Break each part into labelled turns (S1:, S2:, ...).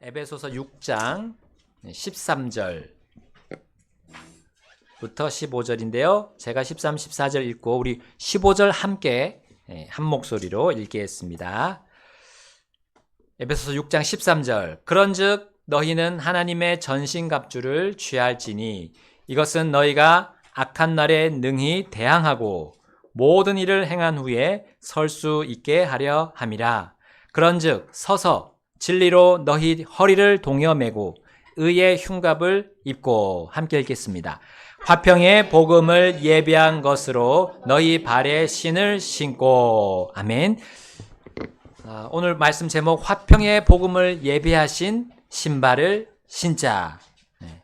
S1: 에베소서 6장 13절부터 15절인데요. 제가 13, 14절 읽고 우리 15절 함께 한 목소리로 읽겠습니다. 에베소서 6장 13절. 그런즉 너희는 하나님의 전신갑주를 취할지니 이것은 너희가 악한 날에 능히 대항하고 모든 일을 행한 후에 설 수 있게 하려 함이라. 그런즉 서서 진리로 너희 허리를 동여 매고 의의 흉갑을 입고 함께 읽겠습니다. 화평의 복음을 예비한 것으로 너희 발에 신을 신고. 아멘. 오늘 말씀 제목 화평의 복음을 예비하신 신발을 신자.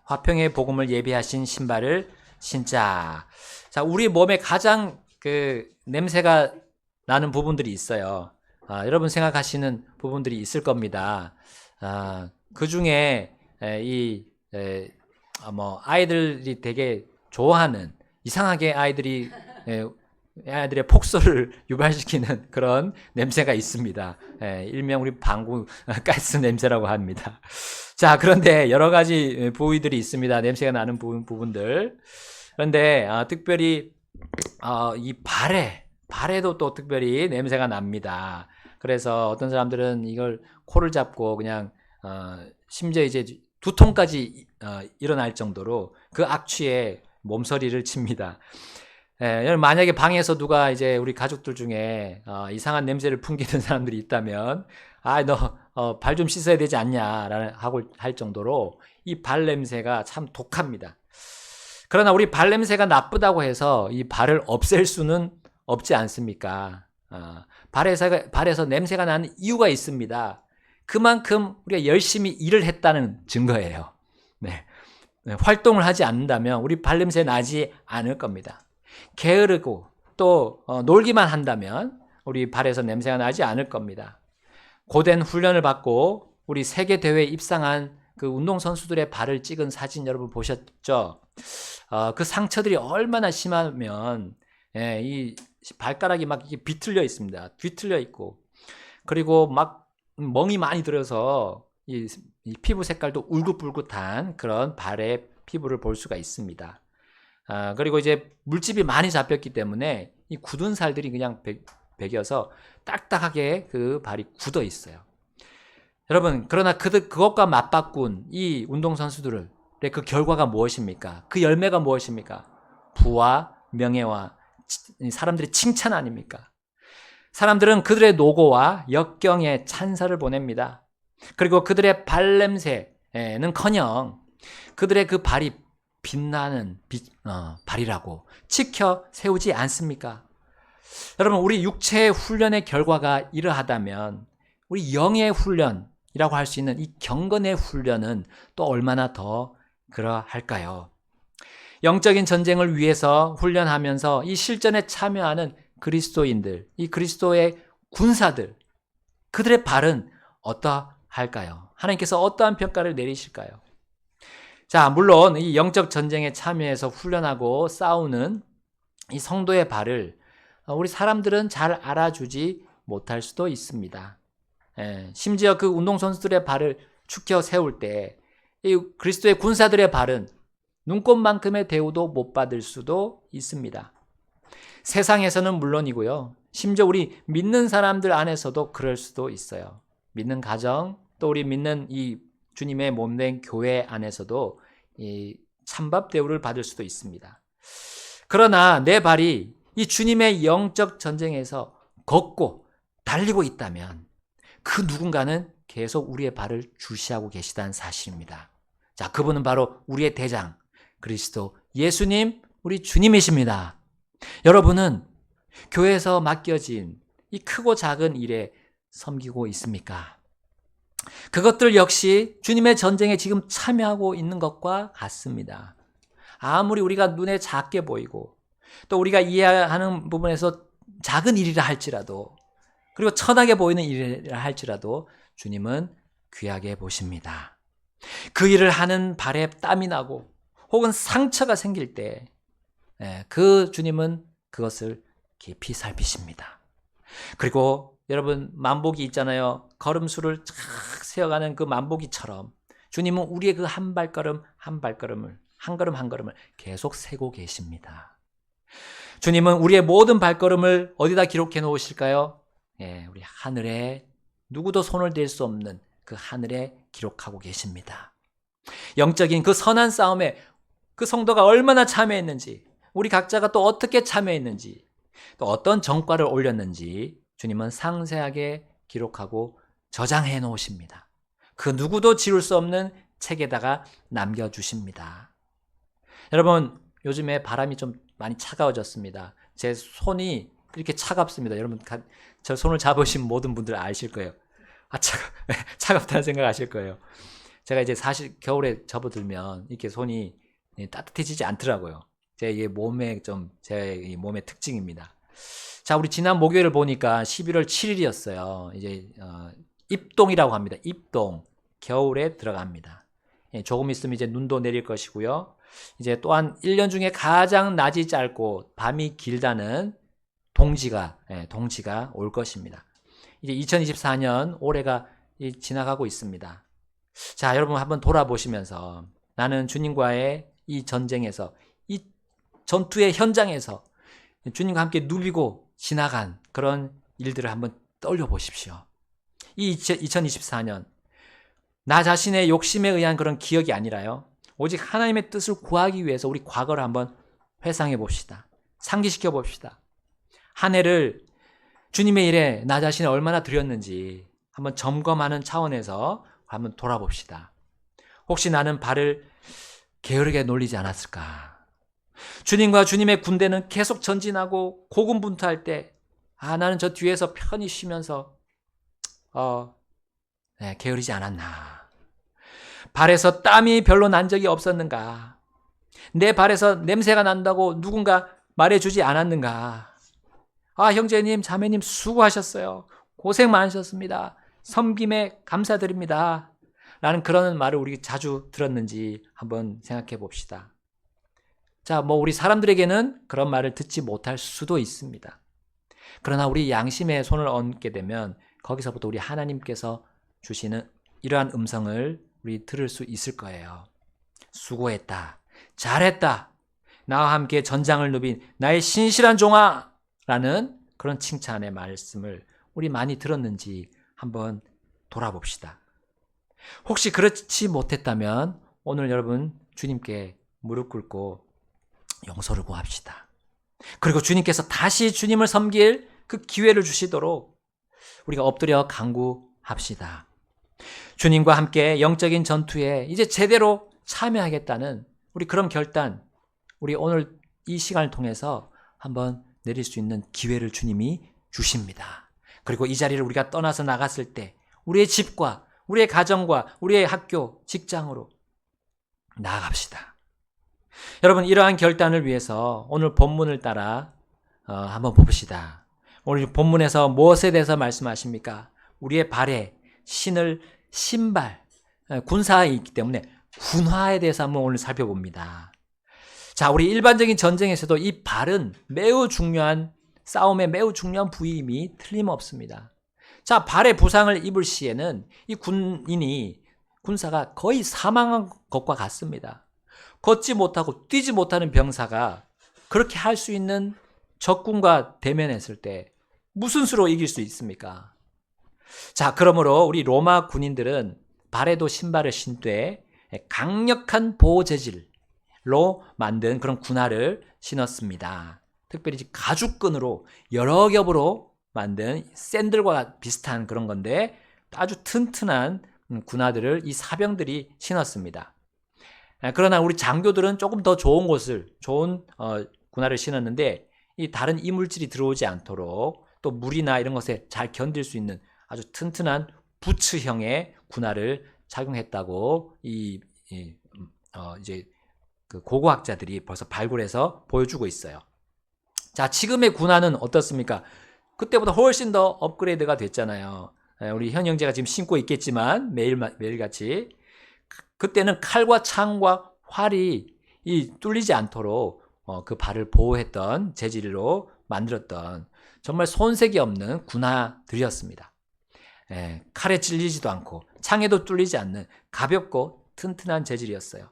S1: 화평의 복음을 예비하신 신발을 신자. 자, 우리 몸에 가장 냄새가 나는 부분들이 있어요. 여러분 생각하시는 부분들이 있을 겁니다. 그 중에 아이들이 되게 좋아하는, 이상하게 아이들의 폭소를 유발시키는 그런 냄새가 있습니다. 일명 우리 방구 가스 냄새라고 합니다. 자, 그런데 여러 가지 부위들이 있습니다. 냄새가 나는 부분들. 그런데 특별히 이 발에도 또 특별히 냄새가 납니다. 그래서 어떤 사람들은 이걸 코를 잡고 그냥 심지어 이제 두통까지 일어날 정도로 그 악취에 몸서리를 칩니다. 만약에 방에서 누가 이제 우리 가족들 중에 이상한 냄새를 풍기는 사람들이 있다면 너 발 좀 씻어야 되지 않냐 하고 할 정도로 이 발 냄새가 참 독합니다. 그러나 우리 발 냄새가 나쁘다고 해서 이 발을 없앨 수는 없지 않습니까? 발에서 냄새가 나는 이유가 있습니다. 그만큼 우리가 열심히 일을 했다는 증거예요. 활동을 하지 않는다면 우리 발냄새 나지 않을 겁니다. 게으르고 또 놀기만 한다면 우리 발에서 냄새가 나지 않을 겁니다. 고된 훈련을 받고 우리 세계 대회에 입상한 그 운동선수들의 발을 찍은 사진 여러분 보셨죠? 그 상처들이 얼마나 심하면 이 발가락이 막 이렇게 비틀려 있습니다. 뒤틀려 있고, 그리고 막 멍이 많이 들어서 이 피부 색깔도 울긋불긋한 그런 발의 피부를 볼 수가 있습니다. 그리고 이제 물집이 많이 잡혔기 때문에 이 굳은 살들이 그냥 배겨서 딱딱하게 그 발이 굳어 있어요. 여러분, 그러나 그것과 맞바꾼 이 운동선수들의 그 결과가 무엇입니까? 그 열매가 무엇입니까? 부와 명예와 사람들의 칭찬 아닙니까? 사람들은 그들의 노고와 역경에 찬사를 보냅니다. 그리고 그들의 발냄새는커녕 그들의 그 발이 빛나는 발이라고 지켜 세우지 않습니까? 여러분, 우리 육체의 훈련의 결과가 이러하다면 우리 영의 훈련이라고 할 수 있는 이 경건의 훈련은 또 얼마나 더 그러할까요? 영적인 전쟁을 위해서 훈련하면서 이 실전에 참여하는 그리스도인들, 이 그리스도의 군사들, 그들의 발은 어떠할까요? 하나님께서 어떠한 평가를 내리실까요? 자, 물론 이 영적 전쟁에 참여해서 훈련하고 싸우는 이 성도의 발을 우리 사람들은 잘 알아주지 못할 수도 있습니다. 심지어 그 운동선수들의 발을 축혀 세울 때 이 그리스도의 군사들의 발은 눈꽃만큼의 대우도 못 받을 수도 있습니다. 세상에서는 물론이고요. 심지어 우리 믿는 사람들 안에서도 그럴 수도 있어요. 믿는 가정, 또 우리 믿는 이 주님의 몸된 교회 안에서도 이 찬밥 대우를 받을 수도 있습니다. 그러나 내 발이 이 주님의 영적 전쟁에서 걷고 달리고 있다면 그 누군가는 계속 우리의 발을 주시하고 계시다는 사실입니다. 자, 그분은 바로 우리의 대장, 그리스도 예수님, 우리 주님이십니다. 여러분은 교회에서 맡겨진 이 크고 작은 일에 섬기고 있습니까? 그것들 역시 주님의 전쟁에 지금 참여하고 있는 것과 같습니다. 아무리 우리가 눈에 작게 보이고 또 우리가 이해하는 부분에서 작은 일이라 할지라도, 그리고 천하게 보이는 일이라 할지라도 주님은 귀하게 보십니다. 그 일을 하는 발에 땀이 나고 혹은 상처가 생길 때 그 주님은 그것을 깊이 살피십니다. 그리고 여러분 만보기 있잖아요. 걸음수를 쫙 세어가는 그 만보기처럼 주님은 우리의 그 한 발걸음 한 발걸음을 한 걸음 한 걸음을 계속 세고 계십니다. 주님은 우리의 모든 발걸음을 어디다 기록해 놓으실까요? 예, 우리 하늘에 누구도 손을 댈 수 없는 그 하늘에 기록하고 계십니다. 영적인 그 선한 싸움에 그 성도가 얼마나 참여했는지, 우리 각자가 또 어떻게 참여했는지, 또 어떤 성과를 올렸는지 주님은 상세하게 기록하고 저장해 놓으십니다. 그 누구도 지울 수 없는 책에다가 남겨주십니다. 여러분, 요즘에 바람이 좀 많이 차가워졌습니다. 제 손이 이렇게 차갑습니다. 여러분, 저 손을 잡으신 모든 분들 아실 거예요. 차갑다는 생각 아실 거예요. 제가 이제 사실 겨울에 접어들면 이렇게 손이 따뜻해지지 않더라고요. 제 몸의 특징입니다. 자, 우리 지난 목요일을 보니까 11월 7일이었어요. 이제 입동이라고 합니다. 입동. 겨울에 들어갑니다. 조금 있으면 이제 눈도 내릴 것이고요. 이제 또한 1년 중에 가장 낮이 짧고 밤이 길다는 동지가 올 것입니다. 이제 2024년 올해가 지나가고 있습니다. 자, 여러분 한번 돌아보시면서 나는 주님과의 이 전쟁에서, 이 전투의 현장에서 주님과 함께 누비고 지나간 그런 일들을 한번 떠올려 보십시오. 이 2024년 나 자신의 욕심에 의한 그런 기억이 아니라요, 오직 하나님의 뜻을 구하기 위해서 우리 과거를 한번 회상해 봅시다. 상기시켜 봅시다. 한 해를 주님의 일에 나 자신을 얼마나 드렸는지 한번 점검하는 차원에서 한번 돌아봅시다. 혹시 나는 발을 게으르게 놀리지 않았을까? 주님과 주님의 군대는 계속 전진하고 고군분투할 때 나는 저 뒤에서 편히 쉬면서 게으르지 않았나? 발에서 땀이 별로 난 적이 없었는가? 내 발에서 냄새가 난다고 누군가 말해주지 않았는가? 형제님, 자매님 수고하셨어요. 고생 많으셨습니다. 섬김에 감사드립니다. 라는 그런 말을 우리 자주 들었는지 한번 생각해 봅시다. 자, 우리 사람들에게는 그런 말을 듣지 못할 수도 있습니다. 그러나 우리 양심에 손을 얹게 되면 거기서부터 우리 하나님께서 주시는 이러한 음성을 우리 들을 수 있을 거예요. 수고했다. 잘했다. 나와 함께 전장을 누빈 나의 신실한 종아! 라는 그런 칭찬의 말씀을 우리 많이 들었는지 한번 돌아봅시다. 혹시 그렇지 못했다면 오늘 여러분 주님께 무릎 꿇고 용서를 구합시다. 그리고 주님께서 다시 주님을 섬길 그 기회를 주시도록 우리가 엎드려 간구합시다. 주님과 함께 영적인 전투에 이제 제대로 참여하겠다는 우리 그런 결단, 우리 오늘 이 시간을 통해서 한번 내릴 수 있는 기회를 주님이 주십니다. 그리고 이 자리를 우리가 떠나서 나갔을 때 우리의 집과 우리의 가정과 우리의 학교, 직장으로 나아갑시다. 여러분, 이러한 결단을 위해서 오늘 본문을 따라 한번 봅시다. 오늘 본문에서 무엇에 대해서 말씀하십니까? 우리의 발에 신을 신발, 군사에 있기 때문에 군화에 대해서 한번 오늘 살펴봅니다. 자, 우리 일반적인 전쟁에서도 이 발은 매우 중요한, 싸움에 매우 중요한 부위임이 틀림없습니다. 자, 발에 부상을 입을 시에는 이 군사가 거의 사망한 것과 같습니다. 걷지 못하고 뛰지 못하는 병사가 그렇게 할 수 있는 적군과 대면했을 때 무슨 수로 이길 수 있습니까? 자, 그러므로 우리 로마 군인들은 발에도 신발을 신되 강력한 보호 재질로 만든 그런 군화를 신었습니다. 특별히 가죽끈으로 여러 겹으로 만든 샌들과 비슷한 그런 건데 아주 튼튼한 군화들을 이 사병들이 신었습니다. 그러나 우리 장교들은 조금 더 좋은 군화를 신었는데 이 다른 이물질이 들어오지 않도록 또 물이나 이런 것에 잘 견딜 수 있는 아주 튼튼한 부츠형의 군화를 착용했다고 이제 그 고고학자들이 벌써 발굴해서 보여주고 있어요. 자, 지금의 군화는 어떻습니까? 그때보다 훨씬 더 업그레이드가 됐잖아요. 우리 현 형제가 지금 신고 있겠지만 매일같이 그때는 칼과 창과 활이 뚫리지 않도록 그 발을 보호했던 재질로 만들었던, 정말 손색이 없는 군화들이었습니다. 칼에 찔리지도 않고 창에도 뚫리지 않는 가볍고 튼튼한 재질이었어요.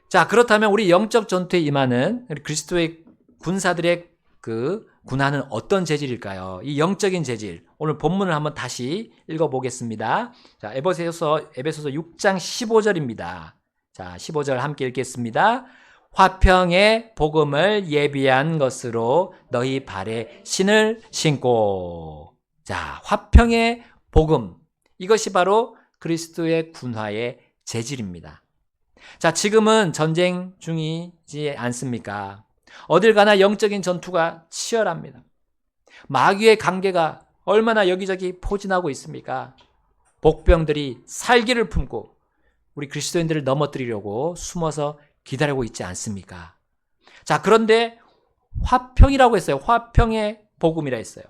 S1: 자, 그렇다면 우리 영적 전투에 임하는 그리스도의 군사들의 그 군화는 어떤 재질일까요? 이 영적인 재질, 오늘 본문을 한번 다시 읽어보겠습니다. 자, 에베소서 6장 15절입니다. 자, 15절 함께 읽겠습니다. 화평의 복음을 예비한 것으로 너희 발에 신을 신고. 자, 화평의 복음, 이것이 바로 그리스도의 군화의 재질입니다. 자, 지금은 전쟁 중이지 않습니까? 어딜 가나 영적인 전투가 치열합니다. 마귀의 관계가 얼마나 여기저기 포진하고 있습니까? 복병들이 살기를 품고 우리 그리스도인들을 넘어뜨리려고 숨어서 기다리고 있지 않습니까? 자, 그런데 화평이라고 했어요. 화평의 복음이라 했어요.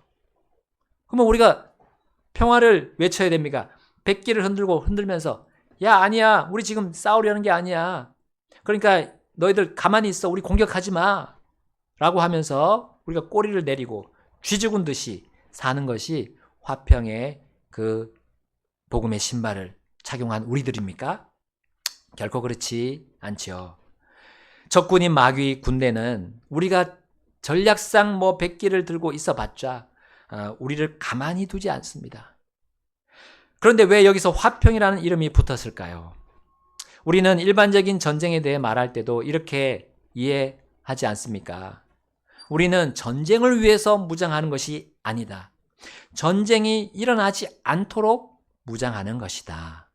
S1: 그러면 우리가 평화를 외쳐야 됩니까? 백기를 흔들면서 야, 아니야. 우리 지금 싸우려는 게 아니야. 그러니까 너희들 가만히 있어. 우리 공격하지 마. 라고 하면서 우리가 꼬리를 내리고 쥐죽은 듯이 사는 것이 화평의 그 복음의 신발을 착용한 우리들입니까? 결코 그렇지 않죠. 적군인 마귀 군대는 우리가 전략상 백기를 들고 있어봤자 우리를 가만히 두지 않습니다. 그런데 왜 여기서 화평이라는 이름이 붙었을까요? 우리는 일반적인 전쟁에 대해 말할 때도 이렇게 이해하지 않습니까? 우리는 전쟁을 위해서 무장하는 것이 아니다. 전쟁이 일어나지 않도록 무장하는 것이다.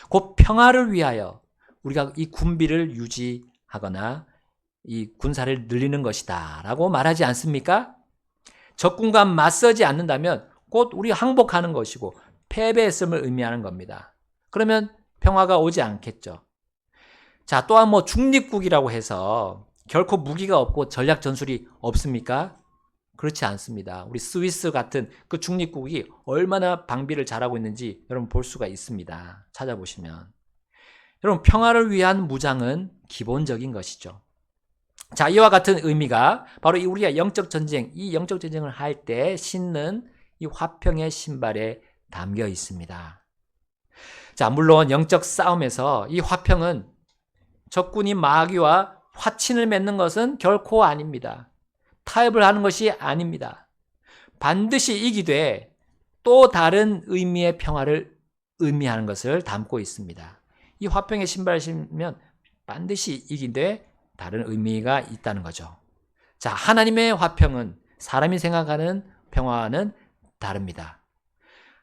S1: 곧 평화를 위하여 우리가 이 군비를 유지하거나 이 군사를 늘리는 것이다 라고 말하지 않습니까? 적군과 맞서지 않는다면 곧 우리 항복하는 것이고 패배했음을 의미하는 겁니다. 그러면 평화가 오지 않겠죠. 자, 또한 중립국이라고 해서 결코 무기가 없고 전략 전술이 없습니까? 그렇지 않습니다. 우리 스위스 같은 그 중립국이 얼마나 방비를 잘하고 있는지 여러분 볼 수가 있습니다. 찾아보시면. 여러분, 평화를 위한 무장은 기본적인 것이죠. 자, 이와 같은 의미가 바로 우리가 영적 전쟁, 이 영적 전쟁을 할 때 신는 이 화평의 신발에 담겨 있습니다. 자, 물론 영적 싸움에서 이 화평은 적군이 마귀와 화친을 맺는 것은 결코 아닙니다. 타협을 하는 것이 아닙니다. 반드시 이기되 또 다른 의미의 평화를 의미하는 것을 담고 있습니다. 이 화평의 신발을 신으면 반드시 이기되 다른 의미가 있다는 거죠. 자, 하나님의 화평은 사람이 생각하는 평화와는 다릅니다.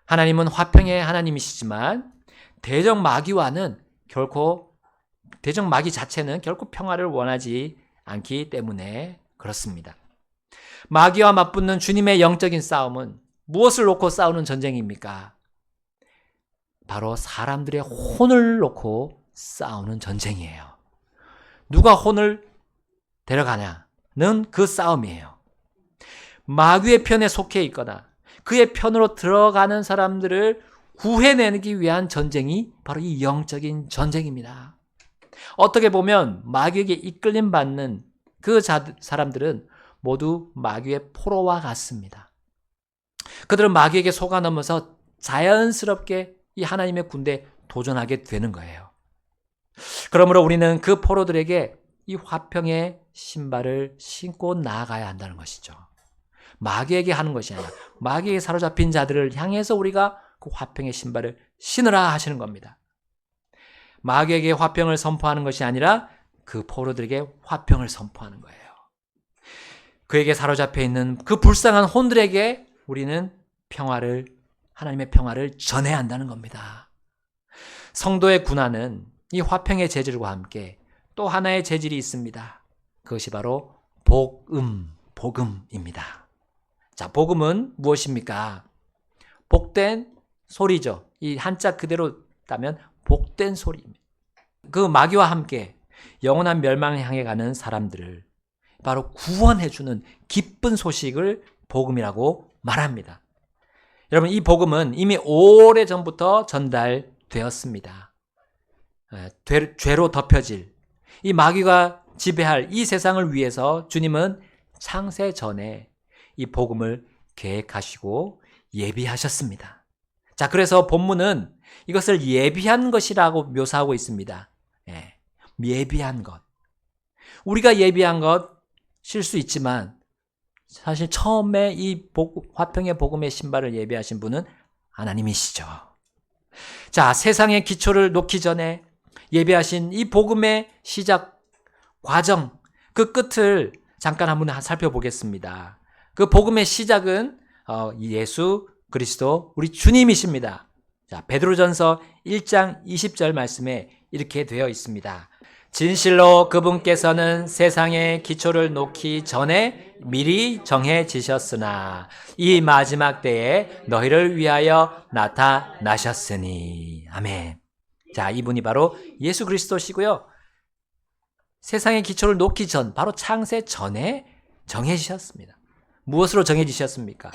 S1: 하나님은 화평의 하나님이시지만 대적 마귀 자체는 결코 평화를 원하지 않기 때문에 그렇습니다. 마귀와 맞붙는 주님의 영적인 싸움은 무엇을 놓고 싸우는 전쟁입니까? 바로 사람들의 혼을 놓고 싸우는 전쟁이에요. 누가 혼을 데려가냐는 그 싸움이에요. 마귀의 편에 속해 있거나 그의 편으로 들어가는 사람들을 구해내기 위한 전쟁이 바로 이 영적인 전쟁입니다. 어떻게 보면 마귀에게 이끌림 받는 그 사람들은 모두 마귀의 포로와 같습니다. 그들은 마귀에게 속아 넘어서 자연스럽게 이 하나님의 군대에 도전하게 되는 거예요. 그러므로 우리는 그 포로들에게 이 화평의 신발을 신고 나아가야 한다는 것이죠. 마귀에게 하는 것이 아니라 마귀에게 사로잡힌 자들을 향해서 우리가 그 화평의 신발을 신으라 하시는 겁니다. 마귀에게 화평을 선포하는 것이 아니라 그 포로들에게 화평을 선포하는 거예요. 그에게 사로잡혀 있는 그 불쌍한 혼들에게 우리는 하나님의 평화를 전해야 한다는 겁니다. 성도의 군화는 이 화평의 재질과 함께 또 하나의 재질이 있습니다. 그것이 바로 복음입니다. 자, 복음은 무엇입니까? 복된 소리죠. 이 한자 그대로 따면 복된 소리입니다. 그 마귀와 함께 영원한 멸망을 향해 가는 사람들을 바로 구원해주는 기쁜 소식을 복음이라고 말합니다. 여러분, 이 복음은 이미 오래전부터 전달되었습니다. 죄로 덮여질 이 마귀가 지배할 이 세상을 위해서 주님은 창세 전에 이 복음을 계획하시고 예비하셨습니다. 자, 그래서 본문은 이것을 예비한 것이라고 묘사하고 있습니다. 예비한 것. 우리가 예비한 것일 수 있지만 사실 처음에 이 화평의 복음의 신발을 예비하신 분은 하나님이시죠. 자, 세상의 기초를 놓기 전에 예비하신 이 복음의 시작 과정, 그 끝을 잠깐 한번 살펴보겠습니다. 그 복음의 시작은 예수 그리스도 우리 주님이십니다. 자, 베드로전서 1장 20절 말씀에 이렇게 되어 있습니다. 진실로 그분께서는 세상의 기초를 놓기 전에 미리 정해지셨으나 이 마지막 때에 너희를 위하여 나타나셨으니. 아멘. 자, 이분이 바로 예수 그리스도시고요. 세상의 기초를 놓기 전, 바로 창세 전에 정해지셨습니다. 무엇으로 정해지셨습니까?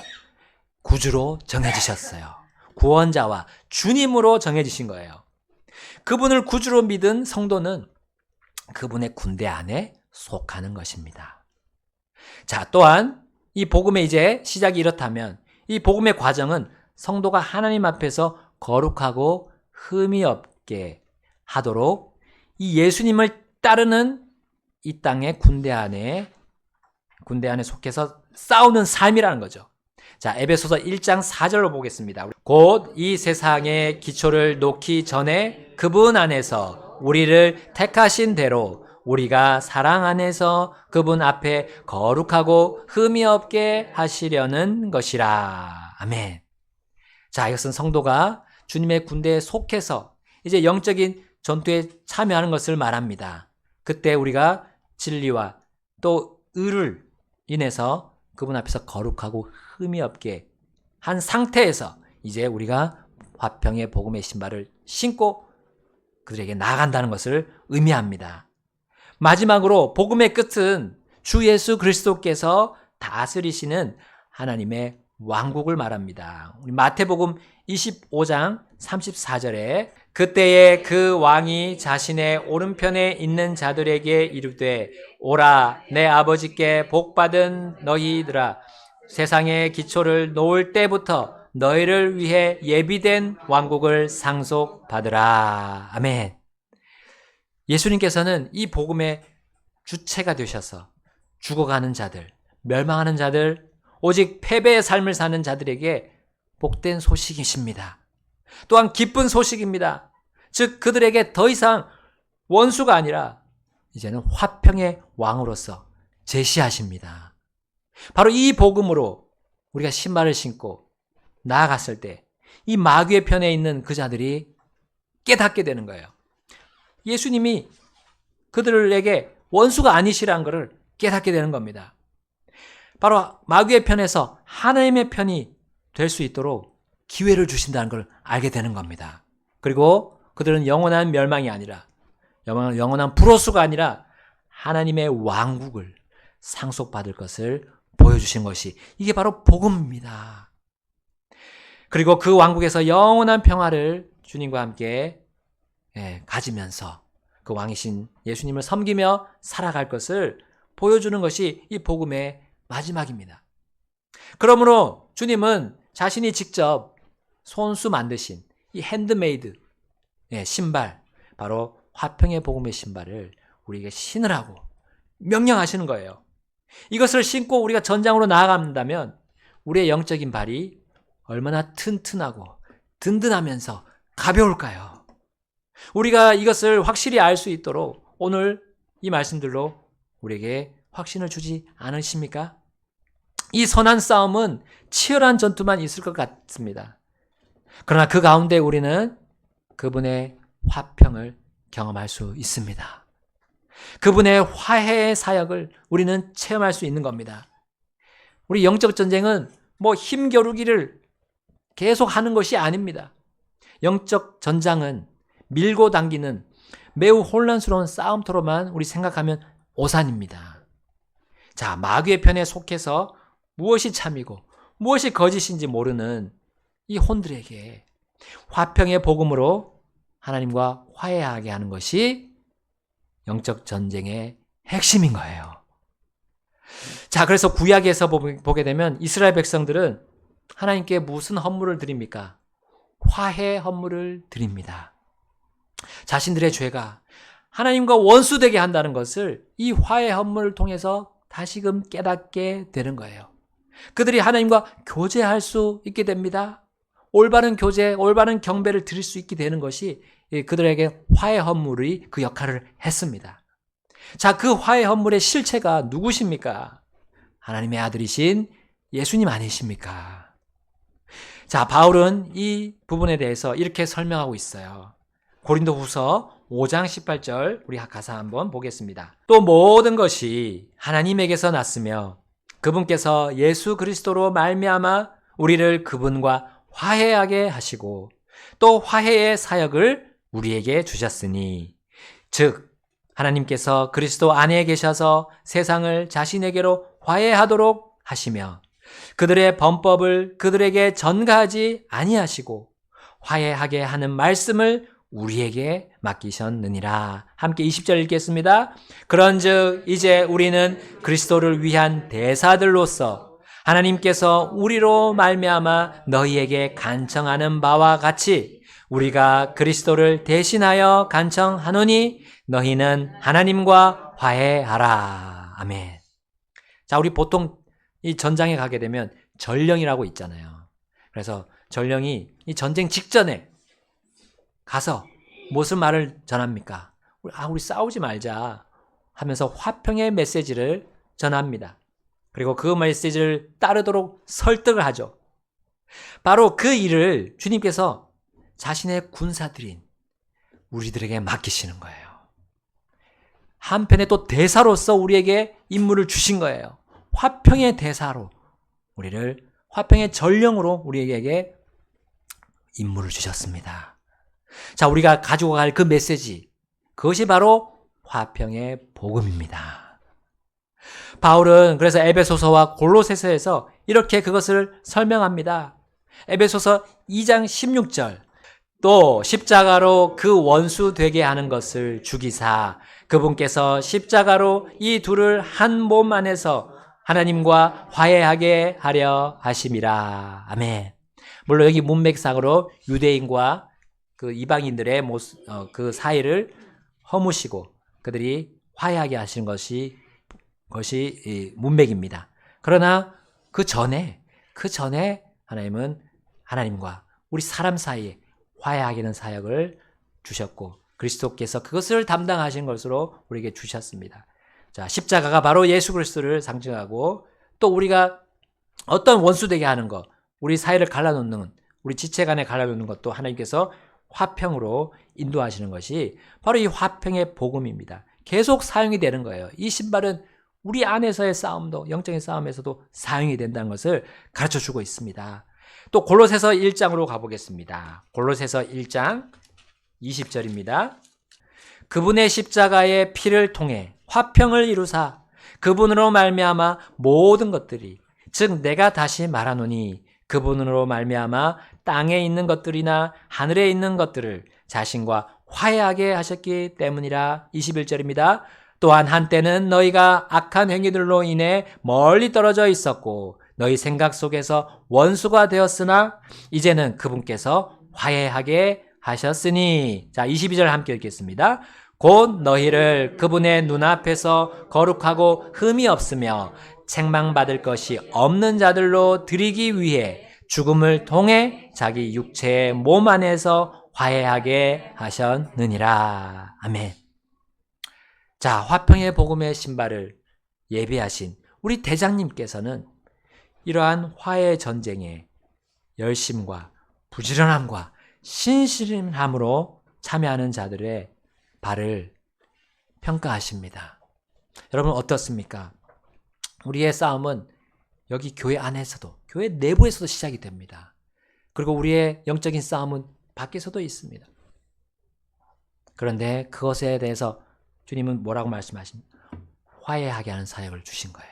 S1: 구주로 정해지셨어요. 구원자와 주님으로 정해지신 거예요. 그분을 구주로 믿은 성도는 그분의 군대 안에 속하는 것입니다. 자, 또한 이 복음의 이제 시작이 이렇다면 이 복음의 과정은 성도가 하나님 앞에서 거룩하고 흠이 없게 하도록 이 예수님을 따르는 이 땅의 군대 안에 속해서 싸우는 삶이라는 거죠. 자, 에베소서 1장 4절로 보겠습니다. 곧 이 세상의 기초를 놓기 전에 그분 안에서 우리를 택하신 대로 우리가 사랑 안에서 그분 앞에 거룩하고 흠이 없게 하시려는 것이라. 아멘. 자, 이것은 성도가 주님의 군대에 속해서 이제 영적인 전투에 참여하는 것을 말합니다. 그때 우리가 진리와 또 의를 인해서 그분 앞에서 거룩하고 흠이 없게 한 상태에서 이제 우리가 화평의 복음의 신발을 신고 그들에게 나아간다는 것을 의미합니다. 마지막으로 복음의 끝은 주 예수 그리스도께서 다스리시는 하나님의 왕국을 말합니다. 우리 마태복음 25장 34절에 그때에 그 왕이 자신의 오른편에 있는 자들에게 이르되 오라 내 아버지께 복받은 너희들아 세상의 기초를 놓을 때부터 너희를 위해 예비된 왕국을 상속받으라. 아멘. 예수님께서는 이 복음의 주체가 되셔서 죽어가는 자들, 멸망하는 자들, 오직 패배의 삶을 사는 자들에게 복된 소식이십니다. 또한 기쁜 소식입니다. 즉 그들에게 더 이상 원수가 아니라 이제는 화평의 왕으로서 제시하십니다. 바로 이 복음으로 우리가 신발을 신고 나아갔을 때 이 마귀의 편에 있는 그 자들이 깨닫게 되는 거예요. 예수님이 그들에게 원수가 아니시라는 것을 깨닫게 되는 겁니다. 바로 마귀의 편에서 하나님의 편이 될 수 있도록 기회를 주신다는 걸 알게 되는 겁니다. 그리고 그들은 영원한 멸망이 아니라 영원한 불호수가 아니라 하나님의 왕국을 상속받을 것을 보여주신 것이 이게 바로 복음입니다. 그리고 그 왕국에서 영원한 평화를 주님과 함께 가지면서 그 왕이신 예수님을 섬기며 살아갈 것을 보여주는 것이 이 복음의 마지막입니다. 그러므로 주님은 자신이 직접 손수 만드신 이 핸드메이드 신발, 바로 화평의 복음의 신발을 우리에게 신으라고 명령하시는 거예요. 이것을 신고 우리가 전장으로 나아간다면 우리의 영적인 발이 얼마나 튼튼하고 든든하면서 가벼울까요? 우리가 이것을 확실히 알 수 있도록 오늘 이 말씀들로 우리에게 확신을 주지 않으십니까? 이 선한 싸움은 치열한 전투만 있을 것 같습니다. 그러나 그 가운데 우리는 그분의 화평을 경험할 수 있습니다. 그분의 화해의 사역을 우리는 체험할 수 있는 겁니다. 우리 영적 전쟁은 힘겨루기를 계속 하는 것이 아닙니다. 영적 전장은 밀고 당기는 매우 혼란스러운 싸움터로만 우리 생각하면 오산입니다. 자, 마귀의 편에 속해서 무엇이 참이고 무엇이 거짓인지 모르는 이 혼들에게 화평의 복음으로 하나님과 화해하게 하는 것이 영적 전쟁의 핵심인 거예요. 자, 그래서 구약에서 보게 되면 이스라엘 백성들은 하나님께 무슨 헌물을 드립니까? 화해 헌물을 드립니다. 자신들의 죄가 하나님과 원수되게 한다는 것을 이 화해 헌물을 통해서 다시금 깨닫게 되는 거예요. 그들이 하나님과 교제할 수 있게 됩니다. 올바른 교제, 올바른 경배를 드릴 수 있게 되는 것이 그들에게 화해 헌물이 그 역할을 했습니다. 자, 그 화해 헌물의 실체가 누구십니까? 하나님의 아들이신 예수님 아니십니까? 자, 바울은 이 부분에 대해서 이렇게 설명하고 있어요. 고린도후서 5장 18절 우리 가사 한번 보겠습니다. 또 모든 것이 하나님에게서 났으며 그분께서 예수 그리스도로 말미암아 우리를 그분과 화해하게 하시고 또 화해의 사역을 우리에게 주셨으니 즉 하나님께서 그리스도 안에 계셔서 세상을 자신에게로 화해하도록 하시며 그들의 범법을 그들에게 전가하지 아니하시고 화해하게 하는 말씀을 우리에게 맡기셨느니라. 함께 20절 읽겠습니다. 그런즉 이제 우리는 그리스도를 위한 대사들로서 하나님께서 우리로 말미암아 너희에게 간청하는 바와 같이 우리가 그리스도를 대신하여 간청하노니 너희는 하나님과 화해하라. 아멘. 자, 우리 보통 이 전장에 가게 되면 전령이라고 있잖아요. 그래서 전령이 이 전쟁 직전에 가서 무슨 말을 전합니까? 우리 싸우지 말자 하면서 화평의 메시지를 전합니다. 그리고 그 메시지를 따르도록 설득을 하죠. 바로 그 일을 주님께서 자신의 군사들인 우리들에게 맡기시는 거예요. 한편에 또 대사로서 우리에게 임무를 주신 거예요. 화평의 대사로 우리를 화평의 전령으로 우리에게 임무를 주셨습니다. 자, 우리가 가지고 갈 그 메시지, 그것이 바로 화평의 복음입니다. 바울은 그래서 에베소서와 골로새서에서 이렇게 그것을 설명합니다. 에베소서 2장 16절 또 십자가로 그 원수 되게 하는 것을 죽이사 그분께서 십자가로 이 둘을 한 몸 안에서 하나님과 화해하게 하려 하심이라. 아멘. 물론 여기 문맥상으로 유대인과 그 이방인들의 그 사이를 허무시고 그들이 화해하게 하시는 것이 문맥입니다. 그러나 그 전에 하나님은 하나님과 우리 사람 사이에 화해하게 하는 사역을 주셨고 그리스도께서 그것을 담당하신 것으로 우리에게 주셨습니다. 자, 십자가가 바로 예수 그리스도를 상징하고 또 우리가 어떤 원수되게 하는 것, 우리 사이를 갈라놓는, 우리 지체 간에 갈라놓는 것도 하나님께서 화평으로 인도하시는 것이 바로 이 화평의 복음입니다. 계속 사용이 되는 거예요. 이 신발은 우리 안에서의 싸움도, 영적인 싸움에서도 사용이 된다는 것을 가르쳐주고 있습니다. 또 골로새서 1장으로 가보겠습니다. 골로새서 1장 20절입니다. 그분의 십자가의 피를 통해 화평을 이루사 그분으로 말미암아 모든 것들이 즉 내가 다시 말하노니 그분으로 말미암아 땅에 있는 것들이나 하늘에 있는 것들을 자신과 화해하게 하셨기 때문이라. 21절입니다. 또한 한때는 너희가 악한 행위들로 인해 멀리 떨어져 있었고 너희 생각 속에서 원수가 되었으나 이제는 그분께서 화해하게 하셨으니. 자, 22절 함께 읽겠습니다. 곧 너희를 그분의 눈앞에서 거룩하고 흠이 없으며 책망받을 것이 없는 자들로 드리기 위해 죽음을 통해 자기 육체의 몸 안에서 화해하게 하셨느니라. 아멘. 자, 화평의 복음의 신발을 예비하신 우리 대장님께서는 이러한 화해 전쟁에 열심과 부지런함과 신실함으로 참여하는 자들의 발을 평가하십니다. 여러분 어떻습니까? 우리의 싸움은 여기 교회 안에서도, 교회 내부에서도 시작이 됩니다. 그리고 우리의 영적인 싸움은 밖에서도 있습니다. 그런데 그것에 대해서 주님은 뭐라고 말씀하십니까? 화해하게 하는 사역을 주신 거예요.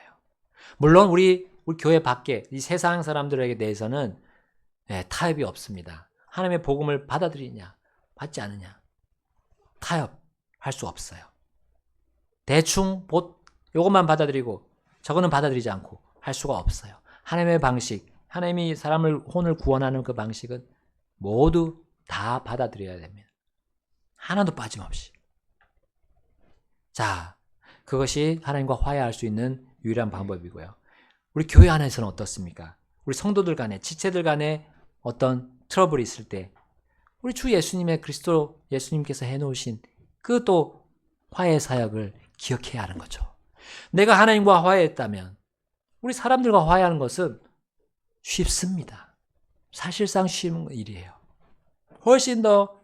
S1: 물론 우리 교회 밖에 이 세상 사람들에게 대해서는 타협이 없습니다. 하나님의 복음을 받아들이냐, 받지 않느냐, 타협할 수 없어요. 대충 요것만 받아들이고 저거는 받아들이지 않고 할 수가 없어요. 하나님의 방식, 하나님이 사람을 혼을 구원하는 그 방식은 모두 다 받아들여야 됩니다. 하나도 빠짐없이. 자, 그것이 하나님과 화해할 수 있는 유일한 방법이고요. 우리 교회 안에서는 어떻습니까? 우리 성도들 간에, 지체들 간에 어떤 트러블이 있을 때 우리 주 예수님의 그리스도 예수님께서 해놓으신 그 또 화해 사역을 기억해야 하는 거죠. 내가 하나님과 화해했다면 우리 사람들과 화해하는 것은 쉽습니다. 사실상 쉬운 일이에요. 훨씬 더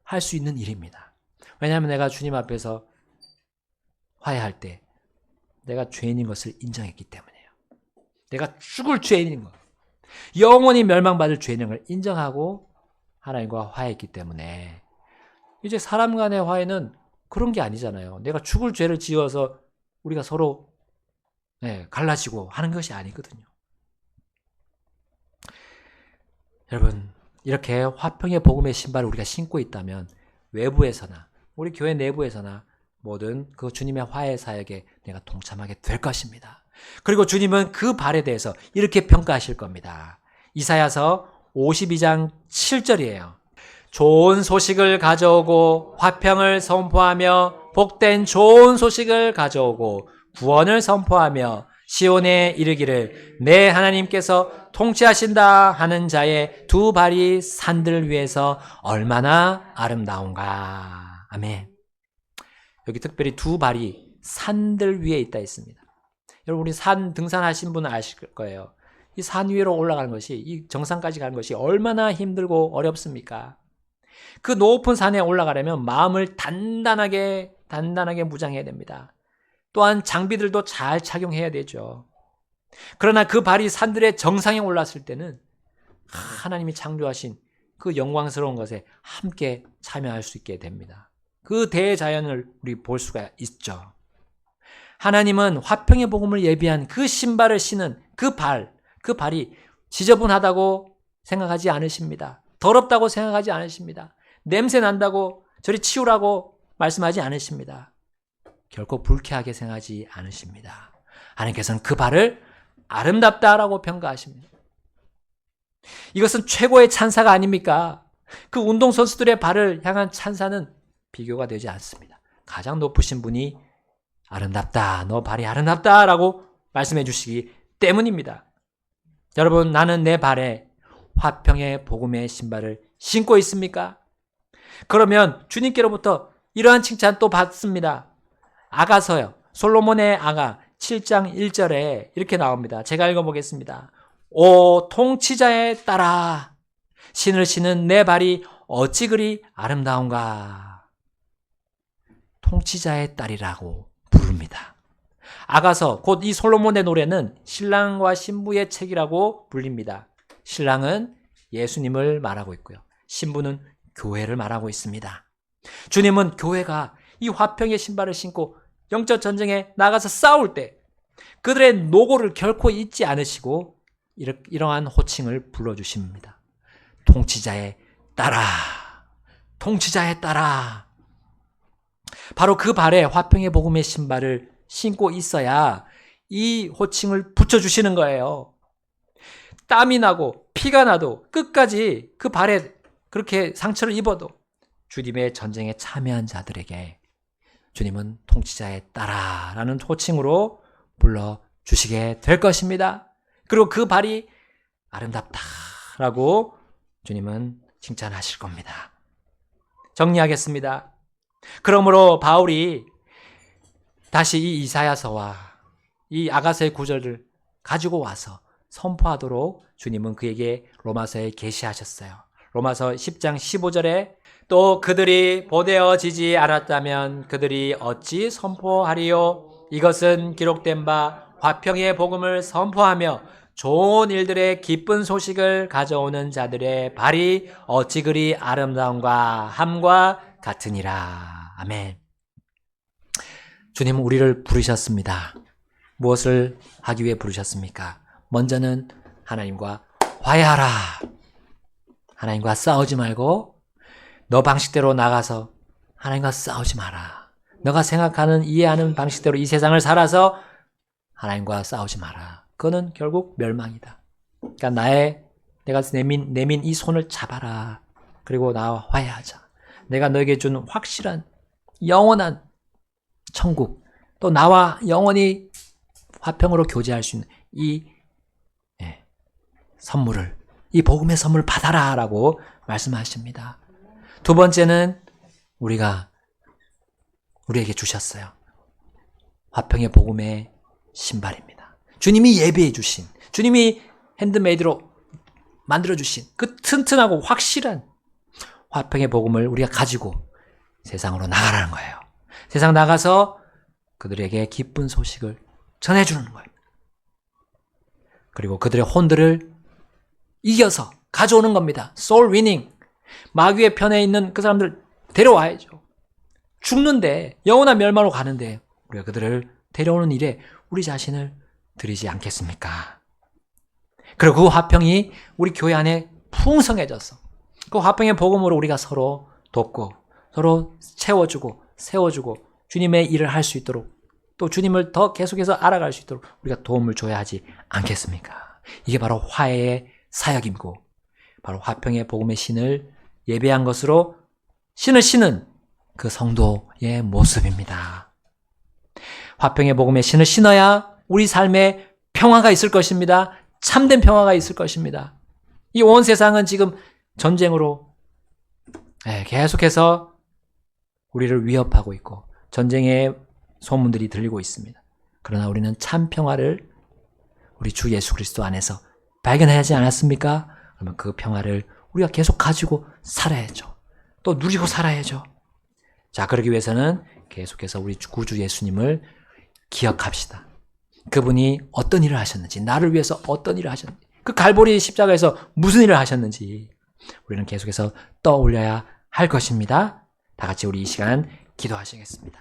S1: 할 수 있는 일입니다. 왜냐하면 내가 주님 앞에서 화해할 때 내가 죄인인 것을 인정했기 때문이에요. 내가 죽을 죄인인 것, 영원히 멸망받을 죄인인 걸 인정하고 하나님과 화해했기 때문에 이제 사람 간의 화해는 그런 게 아니잖아요. 내가 죽을 죄를 지어서 우리가 서로 갈라지고 하는 것이 아니거든요. 여러분, 이렇게 화평의 복음의 신발을 우리가 신고 있다면 외부에서나 우리 교회 내부에서나 모든 그 주님의 화해 사역에 내가 동참하게 될 것입니다. 그리고 주님은 그 발에 대해서 이렇게 평가하실 겁니다. 이사야서 52장 7절이에요. 좋은 소식을 가져오고 화평을 선포하며 복된 좋은 소식을 가져오고 구원을 선포하며 시온에 이르기를 내 하나님께서 통치하신다 하는 자의 두 발이 산들 위에서 얼마나 아름다운가. 아멘. 여기 특별히 두 발이 산들 위에 있다 했습니다. 여러분, 우리 산 등산하신 분은 아실 거예요. 이 산 위로 올라가는 것이, 이 정상까지 가는 것이 얼마나 힘들고 어렵습니까? 그 높은 산에 올라가려면 마음을 단단하게 무장해야 됩니다. 또한 장비들도 잘 착용해야 되죠. 그러나 그 발이 산들의 정상에 올랐을 때는 하나님이 창조하신 그 영광스러운 것에 함께 참여할 수 있게 됩니다. 그 대자연을 우리 볼 수가 있죠. 하나님은 화평의 복음을 예비한 그 신발을 신은 그 발이 지저분하다고 생각하지 않으십니다. 더럽다고 생각하지 않으십니다. 냄새 난다고 저리 치우라고 말씀하지 않으십니다. 결코 불쾌하게 생각하지 않으십니다. 하나님께서는 그 발을 아름답다라고 평가하십니다. 이것은 최고의 찬사가 아닙니까? 그 운동선수들의 발을 향한 찬사는 비교가 되지 않습니다. 가장 높으신 분이 아름답다, 너 발이 아름답다라고 말씀해 주시기 때문입니다. 여러분, 나는 내 발에 화평의 복음의 신발을 신고 있습니까? 그러면 주님께로부터 이러한 칭찬 또 받습니다. 아가서요. 솔로몬의 아가 7장 1절에 이렇게 나옵니다. 제가 읽어보겠습니다. 오 통치자의 딸아, 신을 신은 내 발이 어찌 그리 아름다운가. 통치자의 딸이라고 부릅니다. 아가서, 곧 이 솔로몬의 노래는 신랑과 신부의 책이라고 불립니다. 신랑은 예수님을 말하고 있고요. 신부는 교회를 말하고 있습니다. 주님은 교회가 이 화평의 신발을 신고 영적 전쟁에 나가서 싸울 때 그들의 노고를 결코 잊지 않으시고 이러한 호칭을 불러주십니다. 통치자의 딸아, 통치자의 딸아. 바로 그 발에 화평의 복음의 신발을 신고 있어야 이 호칭을 붙여주시는 거예요. 땀이 나고 피가 나도 끝까지 그 발에 그렇게 상처를 입어도 주님의 전쟁에 참여한 자들에게 주님은 통치자의 딸아라는 호칭으로 불러주시게 될 것입니다. 그리고 그 발이 아름답다라고 주님은 칭찬하실 겁니다. 정리하겠습니다. 그러므로 바울이 다시 이 이사야서와 이 아가서의 구절을 가지고 와서 선포하도록 주님은 그에게 로마서에 계시하셨어요. 로마서 10장 15절에 또 그들이 보내어지지 않았다면 그들이 어찌 선포하리요? 이것은 기록된 바 화평의 복음을 선포하며 좋은 일들의 기쁜 소식을 가져오는 자들의 발이 어찌 그리 아름다운가 함과 같으니라. 아멘. 주님은 우리를 부르셨습니다. 무엇을 하기 위해 부르셨습니까? 먼저는 하나님과 화해하라. 하나님과 싸우지 말고 너 방식대로 나가서 하나님과 싸우지 마라. 너가 생각하는 이해하는 방식대로 이 세상을 살아서 하나님과 싸우지 마라. 그거는 결국 멸망이다. 그러니까 내가 내민 이 손을 잡아라. 그리고 나와 화해하자. 내가 너에게 준 확실한 영원한 천국, 또 나와 영원히 화평으로 교제할 수 있는 이 선물을, 이 복음의 선물을 받아라 라고 말씀하십니다. 두 번째는 우리에게 주셨어요. 화평의 복음의 신발입니다. 주님이 예비해 주신, 주님이 핸드메이드로 만들어 주신 그 튼튼하고 확실한 화평의 복음을 우리가 가지고 세상으로 나가라는 거예요. 세상 나가서 그들에게 기쁜 소식을 전해주는 거예요. 그리고 그들의 혼들을 이겨서 가져오는 겁니다. soul winning. 마귀의 편에 있는 그 사람들 데려와야죠. 죽는데, 영원한 멸망으로 가는데 우리가 그들을 데려오는 일에 우리 자신을 들이지 않겠습니까? 그리고 그 화평이 우리 교회 안에 풍성해져서 그 화평의 복음으로 우리가 서로 돕고 서로 채워주고 세워주고 주님의 일을 할 수 있도록, 또 주님을 더 계속해서 알아갈 수 있도록 우리가 도움을 줘야 하지 않겠습니까? 이게 바로 화해의 사역이고 바로 화평의 복음의 신을 예배한 것으로 신을 신은 그 성도의 모습입니다. 화평의 복음의 신을 신어야 우리 삶에 평화가 있을 것입니다. 참된 평화가 있을 것입니다. 이 온 세상은 지금 전쟁으로 계속해서 우리를 위협하고 있고 전쟁의 소문들이 들리고 있습니다. 그러나 우리는 참 평화를 우리 주 예수 그리스도 안에서 발견하지 않았습니까? 그러면 그 평화를 우리가 계속 가지고 살아야죠. 또 누리고 살아야죠. 자, 그러기 위해서는 계속해서 우리 구주 예수님을 기억합시다. 그분이 어떤 일을 하셨는지, 나를 위해서 어떤 일을 하셨는지, 그 갈보리 십자가에서 무슨 일을 하셨는지 우리는 계속해서 떠올려야 할 것입니다. 다 같이 우리 이 시간 기도하시겠습니다.